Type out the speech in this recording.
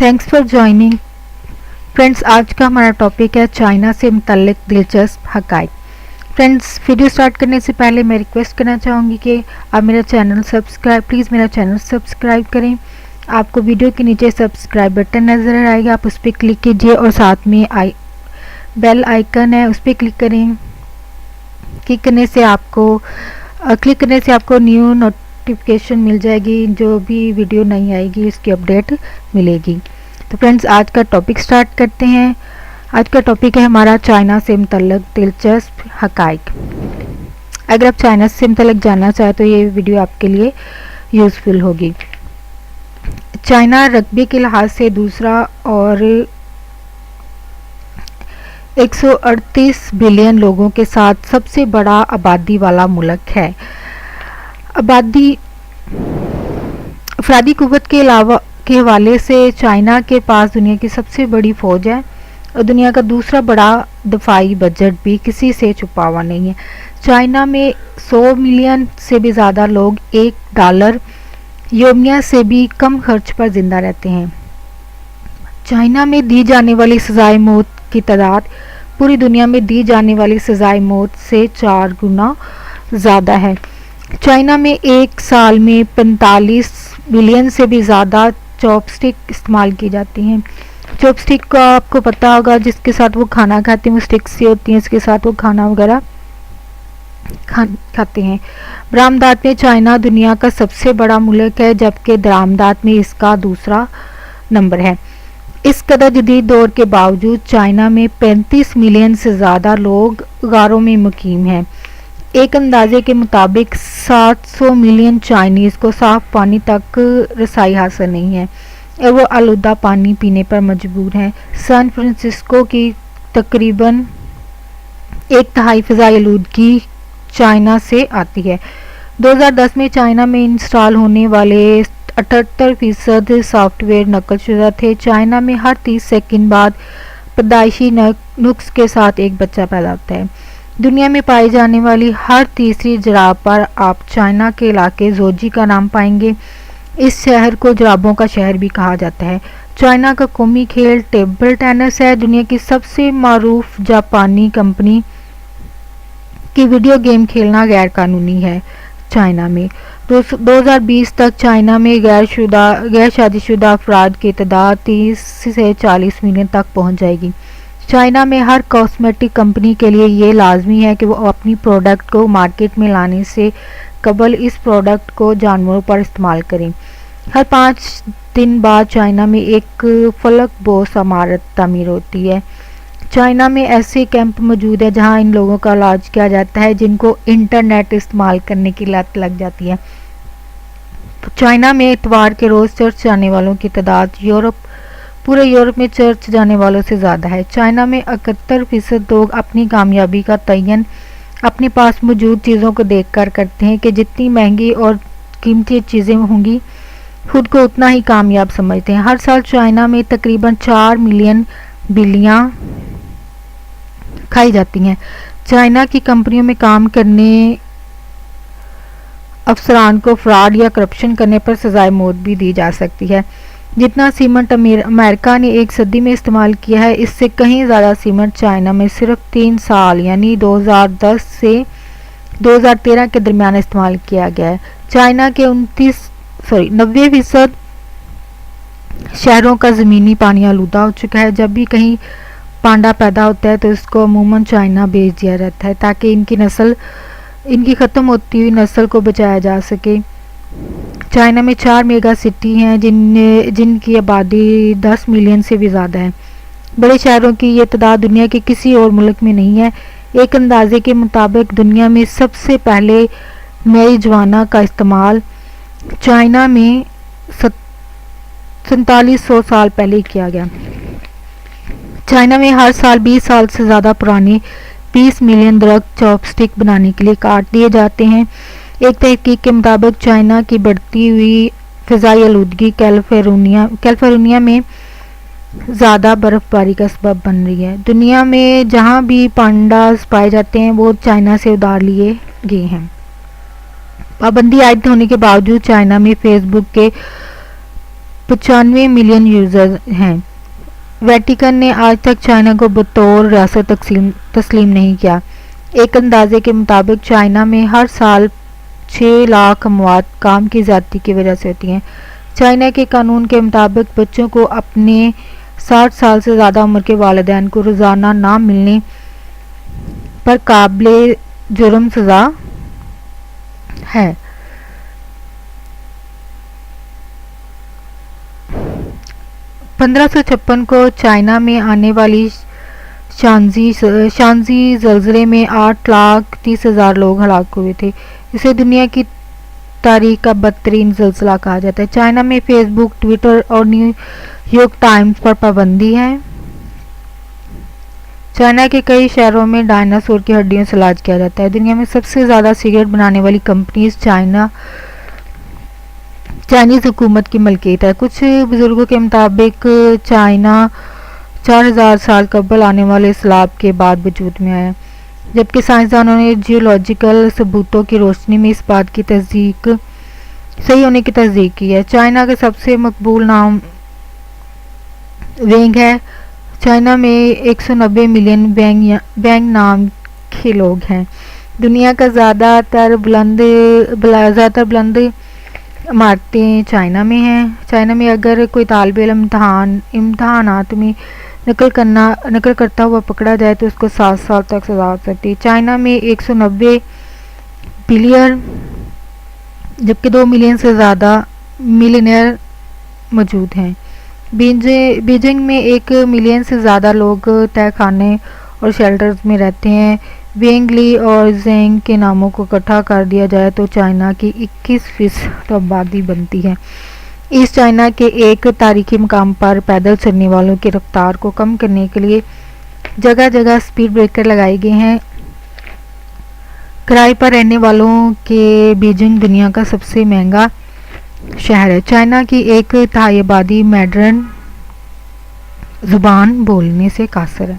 Thanks for joining friends. आज का हमारा टॉपिक है चाइना से मुतल्लिक दिलचस्प हक़ाइक़। फ्रेंड्स, वीडियो स्टार्ट करने से पहले मैं रिक्वेस्ट करना चाहूँगी कि आप मेरा चैनल सब्सक्राइब करें। आपको वीडियो के नीचे सब्सक्राइब बटन नज़र आएगा, आप उस पर क्लिक कीजिए और साथ में बेल आइकन है, उस पर क्लिक करें। क्लिक करने से आपको न्यू नोटिफिकेशन मिल जाएगी, जो भी वीडियो नई आएगी उसकी अपडेट मिलेगी। तो फ्रेंड्स, आज का टॉपिक स्टार्ट करते हैं। आज का टॉपिक है हमारा चाइना से मुतल्लिक दिलचस्प हक़ाइक़। अगर आप चाइना से मुतल्लिक जानना चाहें तो ये वीडियो आपके लिए यूज़फुल होगी। चाइना रकबे के लिहाज से दूसरा और 138 बिलियन लोगों के साथ सबसे बड़ा आबादी वाला मुल्क है। अफरादी कुव्वत के हवाले से चाइना के पास दुनिया की सबसे बड़ी फौज है और दुनिया का दूसरा बड़ा दफाई बजट भी किसी से छुपा हुआ नहीं है। चाइना में 100 मिलियन से भी ज़्यादा लोग $1 योमिया से भी कम खर्च पर जिंदा रहते हैं। चाइना में दी जाने वाली सजाए मौत की तादाद पूरी दुनिया में दी जाने वाली सजाए मौत से 4 गुना ज़्यादा है। चाइना में एक साल में 45 बिलियन से भी ज़्यादा चॉपस्टिक इस्तेमाल की जाती हैं। चॉपस्टिक का आपको पता होगा, जिसके साथ वो खाना खाते हैं वो स्टिक्स सी होती हैं, इसके साथ वो खाना वगैरह खाते हैं। बरामदात में चाइना दुनिया का सबसे बड़ा मुल्क है, जबकि दरामदात में इसका दूसरा नंबर है। इस कदर जदीद दौर के बावजूद चाइना में 35 मिलियन से ज़्यादा लोग गारों में मुकीम हैं। एक अंदाजे के मुताबिक 700 मिलियन चाइनीज़ को साफ पानी तक रसाई हासिल नहीं है और वो आलूदा पानी पीने पर मजबूर हैं। सैन फ्रांसिस्को की तकरीबन 1/3 फ़िज़ाई आलूदगी चाइना से आती है। 2010 में चाइना में इंस्टॉल होने वाले 78% सॉफ्टवेयर नकलशुदा थे। चाइना में हर 30 सेकंड बाद पैदाइशी नुक्स के साथ एक बच्चा पैदा होता है। दुनिया में पाई जाने वाली हर तीसरी जराब पर आप चाइना के इलाके जोजी का नाम पाएंगे। इस शहर को जराबों का शहर भी कहा जाता है। चाइना का कौमी खेल टेबल टेनिस है। दुनिया की सबसे मारूफ जापानी कंपनी की वीडियो गेम खेलना गैर कानूनी है। चाइना में 2020 तक चाइना में गैर शादीशुदा अफराद की तादाद 30 से 40 मिलियन तक पहुंच जाएगी। चाइना में हर कॉस्मेटिक कंपनी के लिए ये लाजमी है कि वो अपनी प्रोडक्ट को मार्केट में लाने से कबल इस प्रोडक्ट को जानवरों पर इस्तेमाल करें। हर 5 दिन बाद चाइना में एक फलक बोस इमारत तामीर होती है। चाइना में ऐसे कैंप मौजूद है जहां इन लोगों का इलाज किया जाता है जिनको इंटरनेट इस्तेमाल करने की लत लग जाती है। तो चाइना में इतवार के रोज़ चर्च जाने वालों की तादाद पूरे यूरोप में चर्च जाने वालों से ज़्यादा है। चाइना में 71% लोग अपनी कामयाबी का तयन अपने पास मौजूद चीज़ों को देखकर करते हैं कि जितनी महंगी और कीमती चीज़ें होंगी खुद को उतना ही कामयाब समझते हैं। हर साल चाइना में तकरीबन 4 मिलियन बिल्लियाँ खाई जाती हैं। चाइना की कंपनियों में काम करने अफसरान को फ्रॉड या करप्शन करने पर सजाए मौत भी दी जा सकती है। जितना सीमेंट अमेरिका ने एक सदी में इस्तेमाल किया है, इससे कहीं ज़्यादा सीमेंट चाइना में सिर्फ 3 साल यानी 2010 से 2013 के दरमियान इस्तेमाल किया गया है। चाइना के 90% शहरों का ज़मीनी पानी आलूदा हो चुका है। जब भी कहीं पांडा पैदा होता है तो इसको अमूमन चाइना भेज दिया जाता है ताकि इनकी ख़त्म होती हुई नस्ल को बचाया जा सके। चाइना में 4 मेगा सिटी हैं जिनकी आबादी 10 मिलियन से भी ज़्यादा है। बड़े शहरों की ये तादाद दुनिया के किसी और मुल्क में नहीं है। एक अंदाजे के मुताबिक दुनिया में सबसे पहले marijuana का इस्तेमाल चाइना में 4700 साल पहले किया गया। चाइना में हर साल 20 साल से ज़्यादा पुराने 20 मिलियन दरख्त चॉपस्टिक बनाने के लिए काट दिए जाते हैं। एक तहकीक के मुताबिक चाइना की बढ़ती हुई फ़िज़ाई आलूदगी कैलिफोर्निया में ज़्यादा बर्फ़बारी का सबब बन रही है। दुनिया में जहाँ भी पांडास पाए जाते हैं वो चाइना से उधार लिए गए हैं। पाबंदी आयद होने के बावजूद चाइना में फेसबुक के 95 ملین یوزر ہیں۔ ویٹیکن نے آج تک چائنا کو بطور ریاست تسلیم نہیں کیا۔ ایک اندازے کے مطابق چائنا میں ہر سال 6 لاکھ اموات کام کی زیادتی کی وجہ سے ہوتی ہیں۔ چائنا کے قانون کے مطابق بچوں کو اپنے 60 سال سے زیادہ عمر کے والدین کو روزانہ نہ ملنے پر قابل جرم سزا ہے۔ 1556 کو چائنا میں آنے والی شانزی زلزلے میں 8,30,000 لوگ ہلاک ہوئے تھے۔ اسے دنیا کی تاریخ کا بدترین زلزلہ کہا جاتا ہے۔ چائنا میں فیس بک، ٹویٹر اور نیو یارک ٹائمز پر پابندی ہے۔ چائنا کے کئی شہروں میں ڈائناسور کی ہڈیوں سے علاج کیا جاتا ہے۔ دنیا میں سب سے زیادہ سگریٹ بنانے والی کمپنیز چائنیز حکومت کی ملکیت ہے۔ کچھ بزرگوں کے مطابق چائنا 4000 سال قبل آنے والے سیلاب کے بعد وجود میں آیا، جبکہ سائنسدانوں نے جیولوجیکل ثبوتوں کی روشنی میں اس بات کی صحیح ہونے کی تصدیق کی ہے۔ چائنا کا سب سے مقبول نام وینگ ہے۔ چائنا میں 190 ملین وینگ نام کے لوگ ہیں۔ دنیا کا زیادہ تر بلند عمارتیں چائنا میں ہیں۔ چائنا میں اگر کوئی طالب علم امتحانات میں نقل کرتا ہوا پکڑا جائے تو اس کو 7 سال تک سزا ہو سکتی ہے۔ چائنا میں 190 بلین جبکہ 2 ملین سے زیادہ ملینئر موجود ہیں۔ بیجنگ میں 1 ملین سے زیادہ لوگ تہہ خانے اور شیلٹرز میں رہتے ہیں۔ وینگ، لی اور زینگ کے ناموں کو اکٹھا کر دیا جائے تو چائنا کی 21% آبادی بنتی ہے۔ ایسٹ چائنا کے ایک تاریخی مقام پر پیدل چلنے والوں کی رفتار کو کم کرنے کے لیے جگہ جگہ اسپیڈ بریکر لگائے گئے ہیں۔ کرائے پر رہنے والوں کے بیجنگ دنیا کا سب سے مہنگا شہر ہے۔ چائنا کی 1/3 آبادی مینڈرن زبان بولنے سے قاصر ہے۔